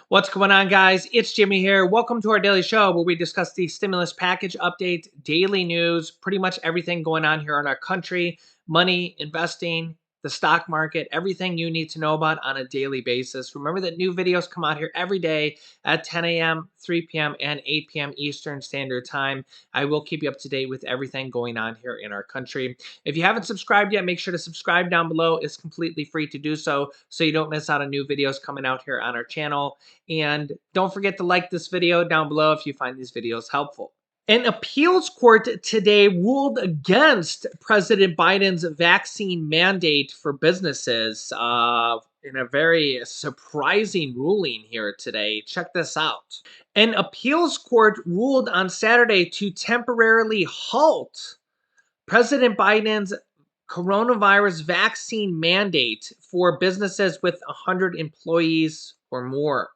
What's going on, guys? It's Jimmy here. Welcome to our daily show where we discuss the stimulus package update, daily news, pretty much everything going on here in our country, money, investing, the stock market, everything you need to know about on a daily basis. Remember that new videos come out here every day at 10 a.m., 3 p.m., and 8 p.m. Eastern Standard Time. I will keep you up to date with everything going on here in our country. If you haven't subscribed yet, make sure to subscribe down below. It's completely free to do so you don't miss out on new videos coming out here on our channel. And don't forget to like this video down below if you find these videos helpful. An appeals court today ruled against President Biden's vaccine mandate for businesses in a very surprising ruling here today. Check this out. An appeals court ruled on Saturday to temporarily halt President Biden's coronavirus vaccine mandate for businesses with 100 employees or more.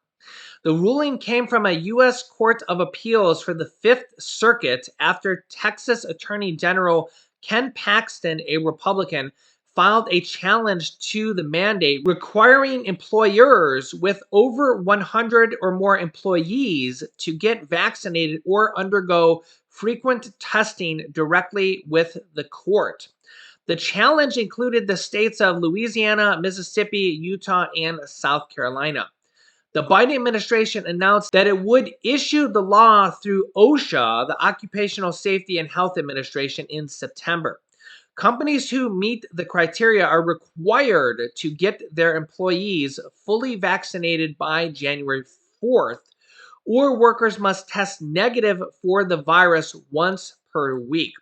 The ruling came from a U.S. Court of Appeals for the Fifth Circuit after Texas Attorney General Ken Paxton, a Republican, filed a challenge to the mandate requiring employers with over 100 or more employees to get vaccinated or undergo frequent testing directly with the court. The challenge included the states of Louisiana, Mississippi, Utah, and South Carolina. The Biden administration announced that it would issue the law through OSHA, the Occupational Safety and Health Administration, in September. Companies who meet the criteria are required to get their employees fully vaccinated by January 4th, or workers must test negative for the virus once per week.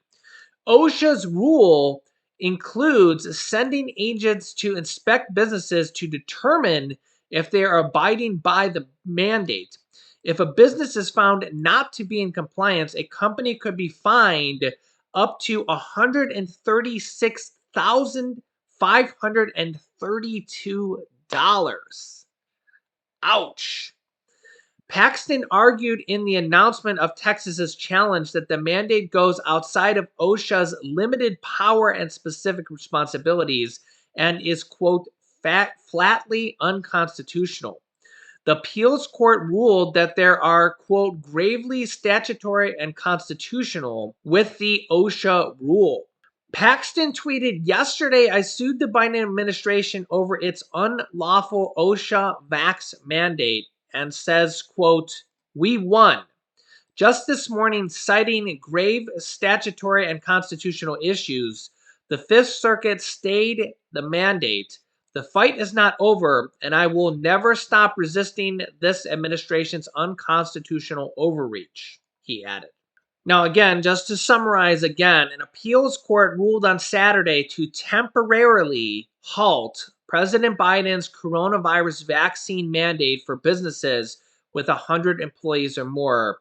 OSHA's rule includes sending agents to inspect businesses to determine if they are abiding by the mandate. If a business is found not to be in compliance, a company could be fined up to $136,532. Ouch. Paxton argued in the announcement of Texas's challenge that the mandate goes outside of OSHA's limited power and specific responsibilities and is, quote, flatly unconstitutional. The appeals court ruled that there are, quote, gravely statutory and constitutional with the OSHA rule. Paxton tweeted yesterday, I sued the Biden administration over its unlawful OSHA vax mandate, and says, quote, we won. Just this morning, citing grave statutory and constitutional issues, the Fifth Circuit stayed the mandate. The fight is not over, and I will never stop resisting this administration's unconstitutional overreach, he added. Now, again, just to summarize again, an appeals court ruled on Saturday to temporarily halt President Biden's coronavirus vaccine mandate for businesses with 100 employees or more,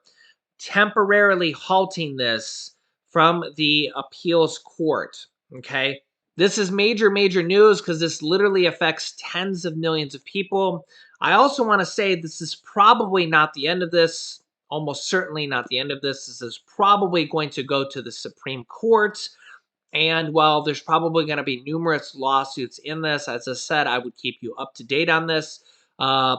temporarily halting this from the appeals court. Okay. This is major, major news because this literally affects tens of millions of people. I also want to say this is probably not the end of this. Almost certainly not the end of this. This is probably going to go to the Supreme Court. And while there's probably going to be numerous lawsuits in this, as I said, I would keep you up to date on this.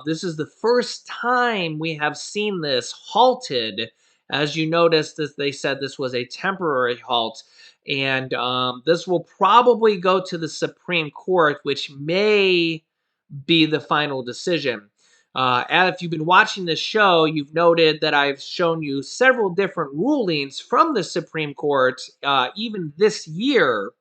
This is the first time we have seen this halted. As you noticed, they said this was a temporary halt. And this will probably go to the Supreme Court, which may be the final decision. And if you've been watching this show, you've noted that I've shown you several different rulings from the Supreme Court, even this year.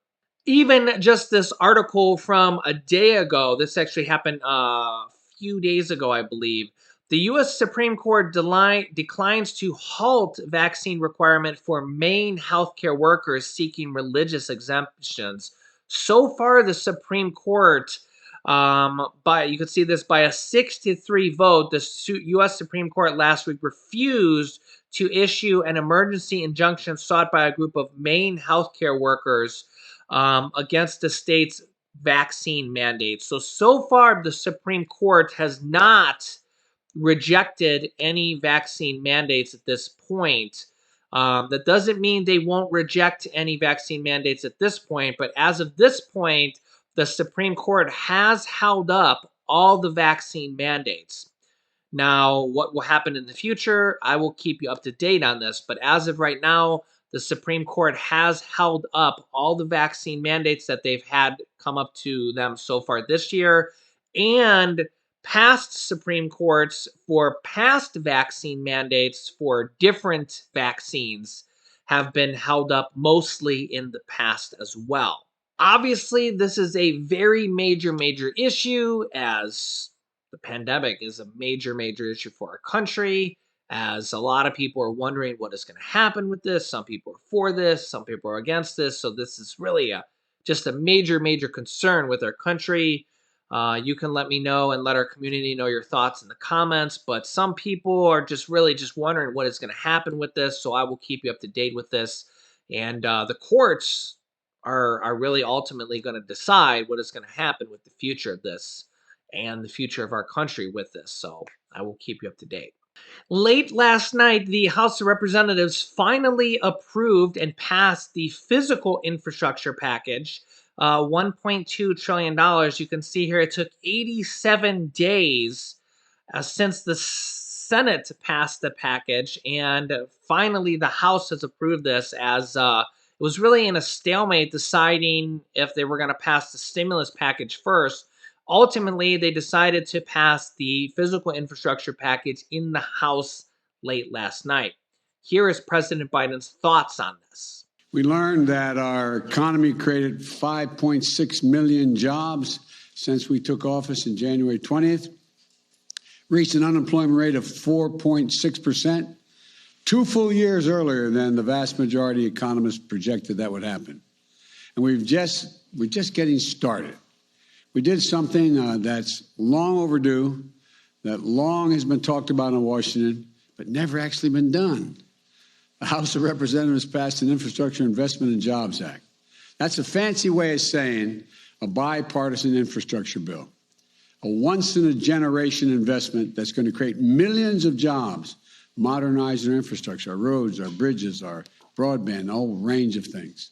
Even just this article from a day ago, this actually happened a few days ago, I believe. The U.S. Supreme Court declines to halt vaccine requirement for Maine healthcare workers seeking religious exemptions. So far, the Supreme Court, you could see this by a 6-3 vote, the U.S. Supreme Court last week refused to issue an emergency injunction sought by a group of Maine healthcare workers against the state's vaccine mandates. So far, the Supreme Court has not rejected any vaccine mandates at this point. That doesn't mean they won't reject any vaccine mandates at this point, but as of this point, the Supreme Court has held up all the vaccine mandates. Now, what will happen in the future, I will keep you up to date on this. But as of right now, the Supreme Court has held up all the vaccine mandates that they've had come up to them so far this year, and past Supreme Courts for past vaccine mandates for different vaccines have been held up mostly in the past as well. Obviously, this is a very major issue, as the pandemic is a major issue for our country, as a lot of people are wondering what is going to happen with this. Some people are for this, some people are against this. So this is really just a major concern with our country. You can let me know and let our community know your thoughts in the comments. But some people are just really just wondering what is going to happen with this. So I will keep you up to date with this. And the courts are really ultimately going to decide what is going to happen with the future of this and the future of our country with this. So I will keep you up to date. Late last night, the House of Representatives finally approved and passed the physical infrastructure package, $1.2 trillion. You can see here it took 87 days since the Senate passed the package, and finally the House has approved this, as it was really in a stalemate deciding if they were going to pass the stimulus package first. Ultimately, they decided to pass the physical infrastructure package in the House late last night. Here is President Biden's thoughts on this. We learned that our economy created 5.6 million jobs since we took office in January 20th, reached an unemployment rate of 4.6%, 2 full years earlier than the vast majority of economists projected that would happen. And we're just getting started. We did something that's long overdue, that long has been talked about in Washington, but never actually been done. The House of Representatives passed an Infrastructure Investment and Jobs Act. That's a fancy way of saying a bipartisan infrastructure bill, a once-in-a-generation investment that's going to create millions of jobs, modernize our infrastructure, our roads, our bridges, our broadband, a whole range of things,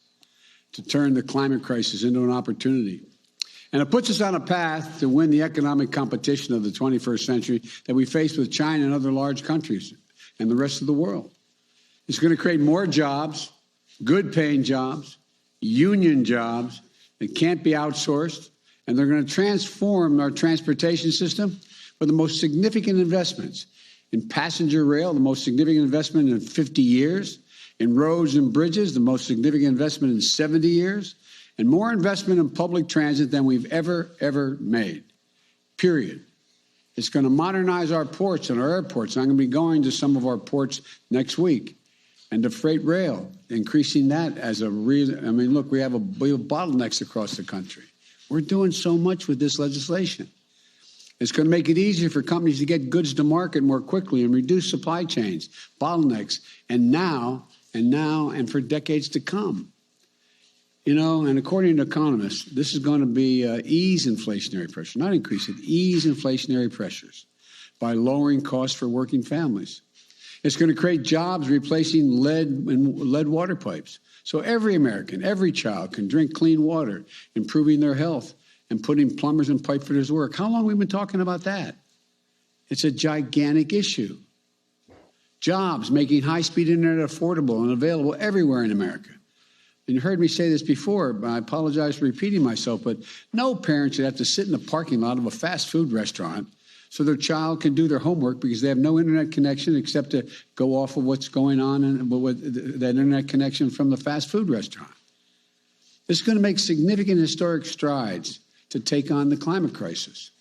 to turn the climate crisis into an opportunity. And it puts us on a path to win the economic competition of the 21st century that we face with China and other large countries and the rest of the world. It's going to create more jobs, good-paying jobs, union jobs that can't be outsourced, and they're going to transform our transportation system with the most significant investments in passenger rail, the most significant investment in 50 years, in roads and bridges, the most significant investment in 70 years, and more investment in public transit than we've ever made, period. It's going to modernize our ports and our airports. I'm going to be going to some of our ports next week, and to freight rail, increasing that as a reason. I mean, look, we have bottlenecks across the country. We're doing so much with this legislation. It's going to make it easier for companies to get goods to market more quickly and reduce supply chains, bottlenecks, and now, and for decades to come. You know, and according to economists, this is going to be ease inflationary pressure, not increase it, ease inflationary pressures by lowering costs for working families. It's going to create jobs replacing lead water pipes. So every American, every child can drink clean water, improving their health and putting plumbers and pipe fitters to work. How long have we been talking about that? It's a gigantic issue. Jobs, making high-speed internet affordable and available everywhere in America. And you heard me say this before, but I apologize for repeating myself, but no parent should have to sit in the parking lot of a fast food restaurant so their child can do their homework because they have no internet connection except to go off of what's going on and with that internet connection from the fast food restaurant. This is going to make significant historic strides to take on the climate crisis.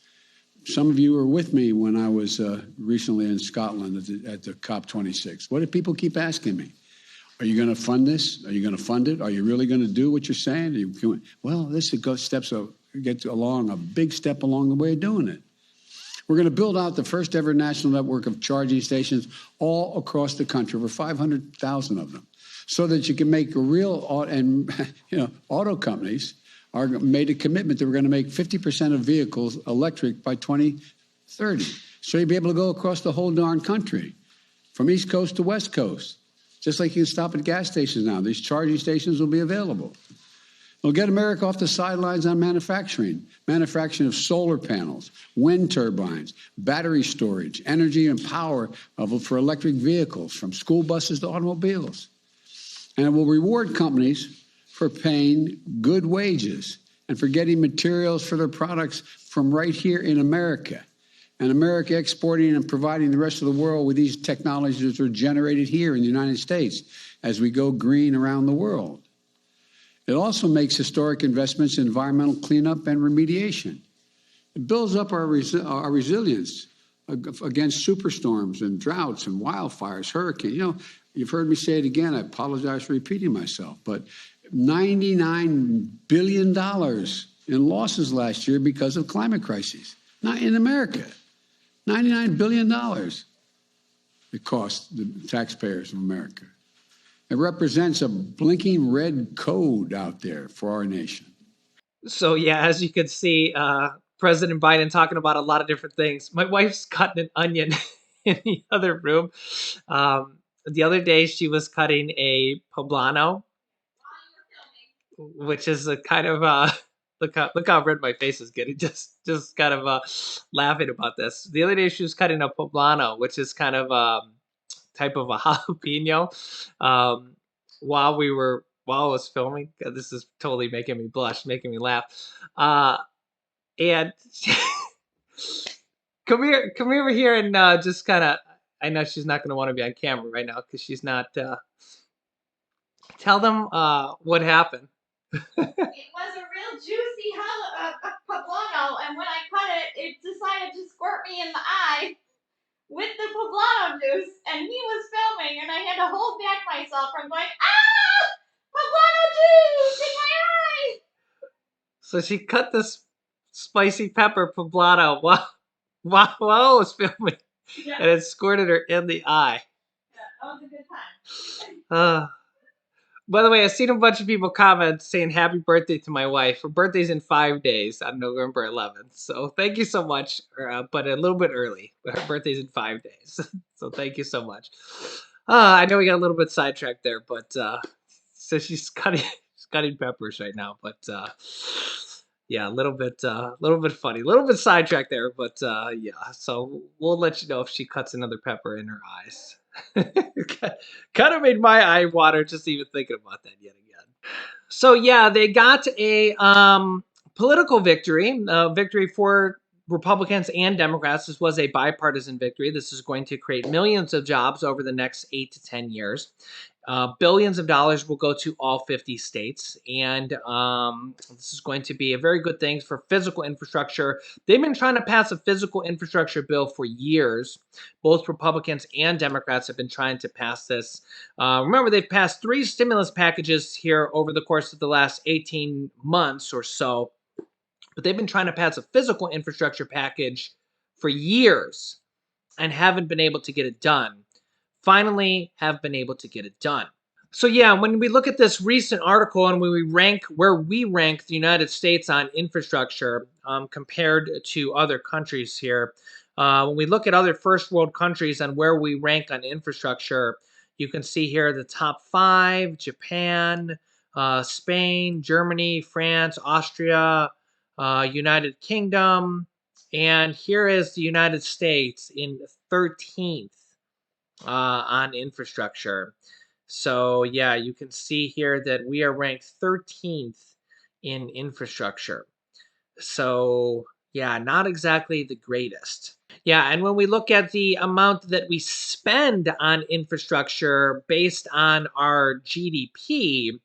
Some of you were with me when I was recently in Scotland at the COP26. What did people keep asking me? Are you going to fund this? Are you going to fund it? Are you really going to do what you're saying? Well, this gets along a big step along the way of doing it. We're going to build out the first ever national network of charging stations all across the country, over 500,000 of them, so that you can make a real, and auto companies are made a commitment that we're going to make 50% of vehicles electric by 2030. So you'll be able to go across the whole darn country, from East Coast to West Coast. Just like you can stop at gas stations now. These charging stations will be available. It'll get America off the sidelines on manufacturing of solar panels, wind turbines, battery storage, energy and power for electric vehicles, from school buses to automobiles. And it will reward companies for paying good wages and for getting materials for their products from right here in America. And America exporting and providing the rest of the world with these technologies that are generated here in the United States as we go green around the world. It also makes historic investments in environmental cleanup and remediation. It builds up our resilience against superstorms and droughts and wildfires, hurricanes. You know, you've heard me say it again. I apologize for repeating myself, but $99 billion in losses last year because of climate crises. Not in America. $99 billion it cost the taxpayers of America. It represents a blinking red code out there for our nation. So yeah, as you can see, President Biden talking about a lot of different things. My wife's cutting an onion in the other room. The other day, she was cutting a poblano, which is a kind of look how red my face is getting. Just kind of laughing about this. The other day, she was cutting a poblano, which is kind of type of a jalapeno. Um, while I was filming, this is totally making me blush, making me laugh. And come over here and just kind of. I know she's not going to want to be on camera right now because she's not. Tell them what happened. It was a real juicy poblano, and when I cut it, it decided to squirt me in the eye with the poblano juice, and he was filming, and I had to hold back myself from going, ah! Poblano juice in my eye! So she cut this spicy pepper poblano while I was filming, Yeah. and it squirted her in the eye. Yeah, that was a good time. By the way, I've seen a bunch of people comment saying happy birthday to my wife. Her birthday's in 5 days on November 11th. So thank you so much, but a little bit early. But her birthday's in 5 days. So thank you so much. I know we got a little bit sidetracked there, but so she's cutting peppers right now. But yeah, a little bit funny, a little bit sidetracked there. But yeah, so we'll let you know if she cuts another pepper in her eyes. Kind of made my eye water just even thinking about that yet again. So yeah, they got a political victory, victory for Republicans and Democrats. This was a bipartisan victory. This is going to create millions of jobs over the next 8 to 10 years. Billions of dollars will go to all 50 states, and this is going to be a very good thing for physical infrastructure. They've been trying to pass a physical infrastructure bill for years. Both Republicans and Democrats have been trying to pass this. Remember, they've passed 3 stimulus packages here over the course of the last 18 months or so, but they've been trying to pass a physical infrastructure package for years and haven't been able to get it done. Finally have been able to get it done. So yeah, when we look at this recent article and when we rank where we rank the United States on infrastructure compared to other countries here, when we look at other first world countries and where we rank on infrastructure, you can see here the top 5: Japan, Spain, Germany, France, Austria, United Kingdom, and here is the United States in 13th on infrastructure. So yeah, you can see here that we are ranked 13th in infrastructure. So yeah, not exactly the greatest. Yeah, and when we look at the amount that we spend on infrastructure based on our GDP,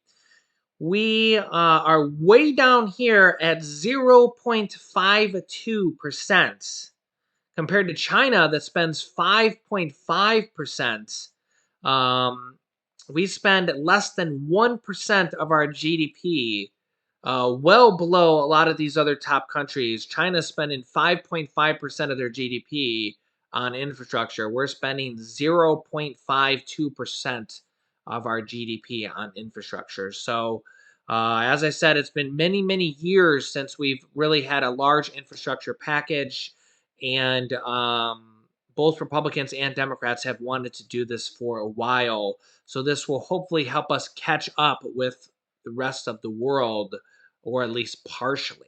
we are way down here at 0.52%. Compared to China that spends 5.5%, we spend less than 1% of our GDP, well below a lot of these other top countries. China's spending 5.5% of their GDP on infrastructure. We're spending 0.52% of our GDP on infrastructure. So, as I said, it's been many, many years since we've really had a large infrastructure package. And both Republicans and Democrats have wanted to do this for a while. So this will hopefully help us catch up with the rest of the world or at least partially.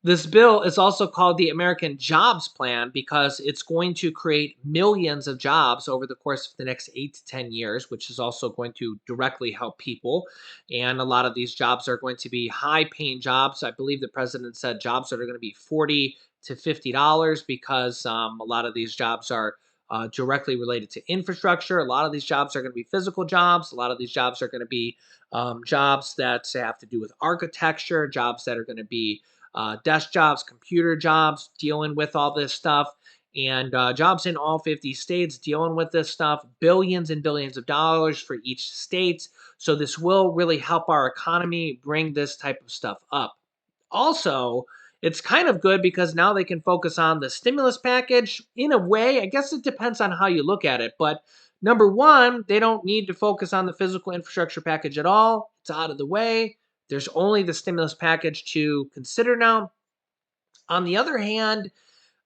This bill is also called the American Jobs Plan because it's going to create millions of jobs over the course of the next 8 to 10 years, which is also going to directly help people. And a lot of these jobs are going to be high paying jobs. I believe the president said jobs that are going to be 40 to $50 because a lot of these jobs are directly related to infrastructure. A lot of these jobs are going to be physical jobs. A lot of these jobs are going to be jobs that have to do with architecture, jobs that are going to be desk jobs, computer jobs, dealing with all this stuff, and jobs in all 50 states dealing with this stuff, billions and billions of dollars for each state. So this will really help our economy bring this type of stuff up. Also, it's kind of good because now they can focus on the stimulus package in a way. I guess it depends on how you look at it. But number one, they don't need to focus on the physical infrastructure package at all. It's out of the way. There's only the stimulus package to consider now. On the other hand,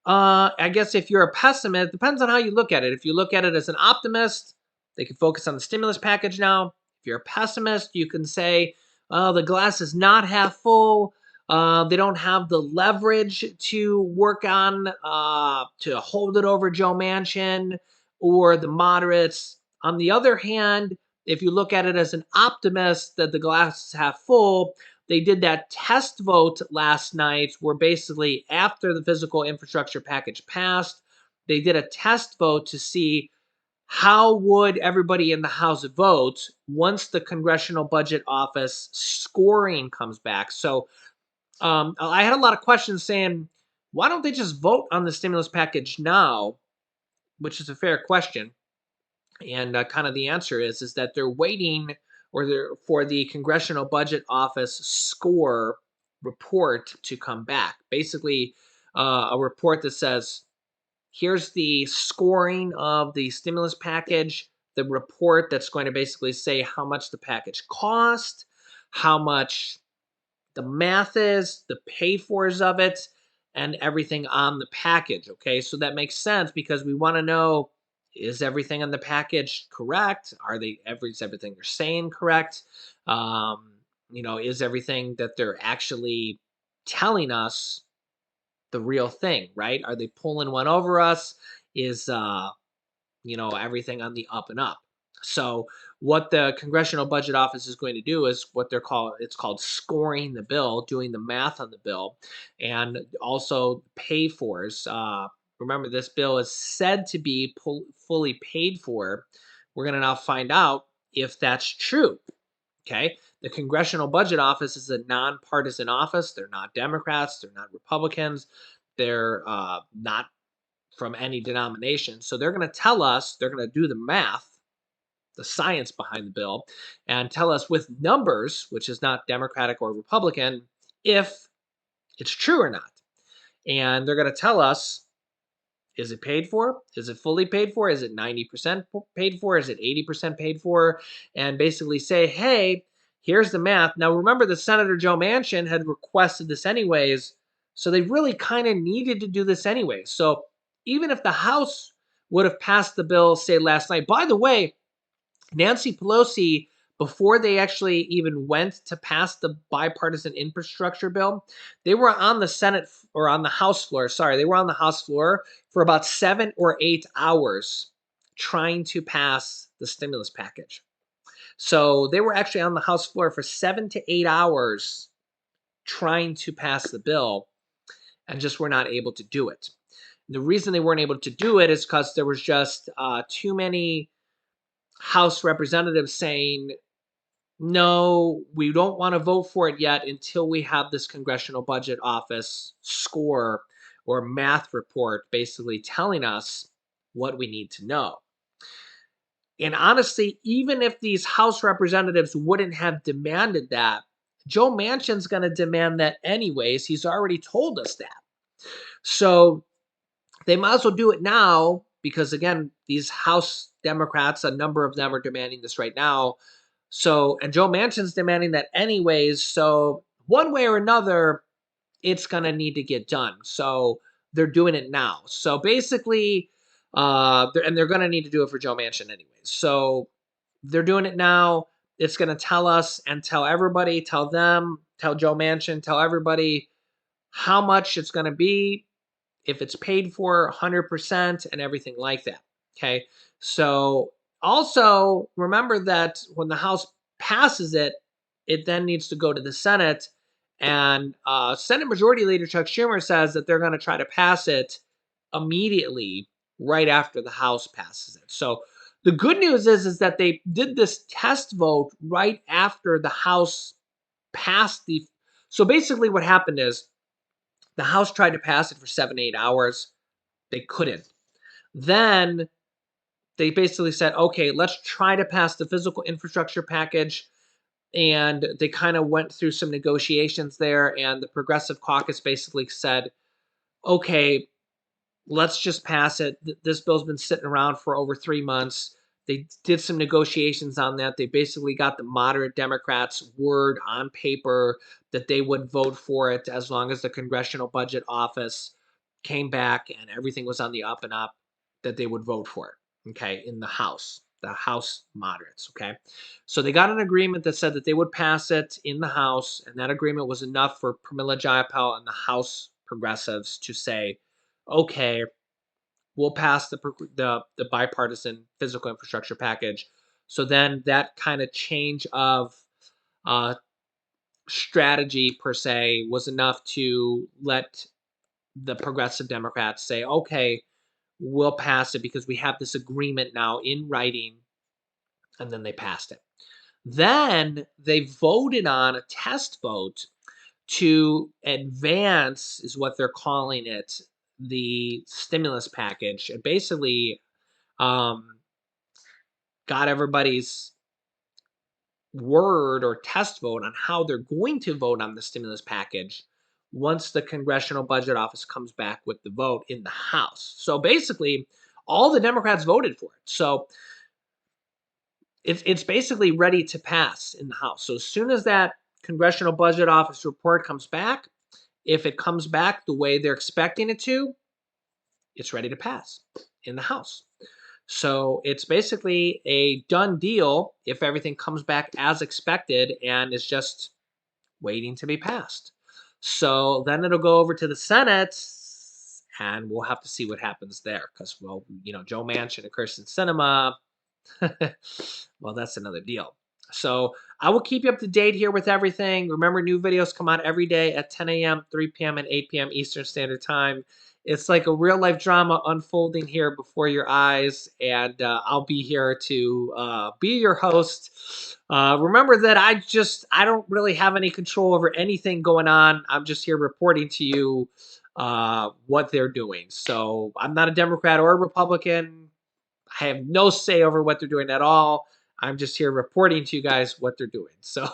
I guess if you're a pessimist, depends on how you look at it. If you look at it as an optimist, they can focus on the stimulus package now. If you're a pessimist, you can say, the glass is not half full. They don't have the leverage to work on to hold it over Joe Manchin or the moderates. On the other hand, if you look at it as an optimist that the glass is half full, they did that test vote last night where basically after the physical infrastructure package passed, they did a test vote to see how would everybody in the House vote once the Congressional Budget Office scoring comes back. So I had a lot of questions saying, why don't they just vote on the stimulus package now? Which is a fair question. And kind of the answer is that they're waiting or they're for the Congressional Budget Office score report to come back. Basically, a report that says, here's the scoring of the stimulus package, the report that's going to basically say how much the package cost, how much the math is, the pay fors of it, and everything on the package. Okay, so that makes sense because we want to know, is everything on the package correct? Is everything they're saying correct? Is everything that they're actually telling us the real thing, right? Are they pulling one over us? Is everything on the up and up. So what the Congressional Budget Office is going to do is it's called scoring the bill, doing the math on the bill, and also pay fors. Remember, this bill is said to be fully paid for. We're going to now find out if that's true. Okay. The Congressional Budget Office is a nonpartisan office. They're not Democrats. They're not Republicans. They're not from any denomination. So they're going to tell us, they're going to do the math, the science behind the bill, and tell us with numbers, which is not Democratic or Republican, if it's true or not. And they're going to tell us, is it paid for? Is it fully paid for? Is it 90% paid for? Is it 80% paid for? And basically say, hey, here's the math. Now, remember that Senator Joe Manchin had requested this anyways, so they really kind of needed to do this anyway. So even if the House would have passed the bill, say last night, by the way, Nancy Pelosi, before they actually even went to pass the bipartisan infrastructure bill, they were on the Senate or on the House floor. Sorry, they were on the House floor for about 7 or 8 hours trying to pass the stimulus package. So they were actually on the House floor for 7 to 8 hours trying to pass the bill and just were not able to do it. The reason they weren't able to do it is because there was just too many House representatives saying, no, we don't want to vote for it yet until we have this Congressional Budget Office score or math report basically telling us what we need to know. And honestly, even if these House representatives wouldn't have demanded that, Joe Manchin's going to demand that anyways. He's already told us that. So they might as well do it now because, again, these House Democrats, a number of them are demanding this right now. So, and Joe Manchin's demanding that anyways. So, one way or another, it's going to need to get done. So, they're doing it now. So, basically, they're going to need to do it for Joe Manchin anyways. So, they're doing it now. It's going to tell us and tell everybody, tell them tell Joe Manchin, tell everybody how much it's going to be, if it's paid for 100% and everything like that. Okay. So also remember that when the House passes it, it then needs to go to the Senate. And Senate Majority Leader Chuck Schumer says that they're going to try to pass it immediately right after the House passes it. So the good news is that they did this test vote right after the House passed the. So basically, what happened is the House tried to pass it for 7, 8 hours. They couldn't. Then they basically said, okay, let's try to pass the physical infrastructure package. And they kind of went through some negotiations there. And the Progressive Caucus basically said, okay, let's just pass it. This bill's been sitting around for over 3 months. They did some negotiations on that. They basically got the moderate Democrats' word on paper that they would vote for it as long as the Congressional Budget Office came back and everything was on the up and up, that they would vote for it, okay, in the House moderates, okay? So they got an agreement that said that they would pass it in the House, and that agreement was enough for Pramila Jayapal and the House progressives to say, okay, we'll pass the bipartisan physical infrastructure package. So then that kind of change of uh, strategy per se was enough to let the progressive Democrats say, okay, we'll pass it because we have this agreement now in writing, and then they passed it. Then they voted on a test vote to advance, is what they're calling it, the stimulus package. And basically, um, got everybody's word or test vote on how they're going to vote on the stimulus package once the Congressional Budget Office comes back with the vote in the House. So basically, all the Democrats voted for it. So it's basically ready to pass in the House. So as soon as that Congressional Budget Office report comes back, if it comes back the way they're expecting it to, it's ready to pass in the House. So it's basically a done deal if everything comes back as expected and is just waiting to be passed. So then it'll go over to the Senate and we'll have to see what happens there because, well, Joe Manchin and Kirsten Sinema, well, that's another deal. So I will keep you up to date here with everything. Remember, new videos come out every day at 10 a.m., 3 p.m., and 8 p.m. Eastern Standard Time. It's like a real life drama unfolding here before your eyes, and I'll be here to be your host. Remember that I don't really have any control over anything going on. I'm just here reporting to you what they're doing. So I'm not a Democrat or a Republican. I have no say over what they're doing at all. I'm just here reporting to you guys what they're doing. So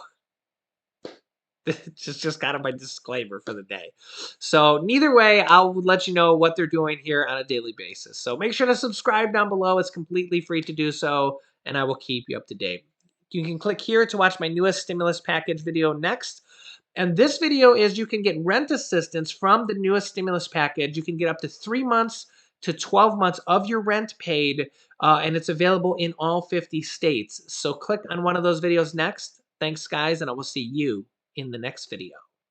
it's just kind of my disclaimer for the day. So neither way, I'll let you know what they're doing here on a daily basis. So make sure to subscribe down below. It's completely free to do so, and I will keep you up to date. You can click here to watch my newest stimulus package video next. And this video is you can get rent assistance from the newest stimulus package. You can get up to 3 months to 12 months of your rent paid, and it's available in all 50 states. So click on one of those videos next. Thanks, guys, and I will see you in the next video.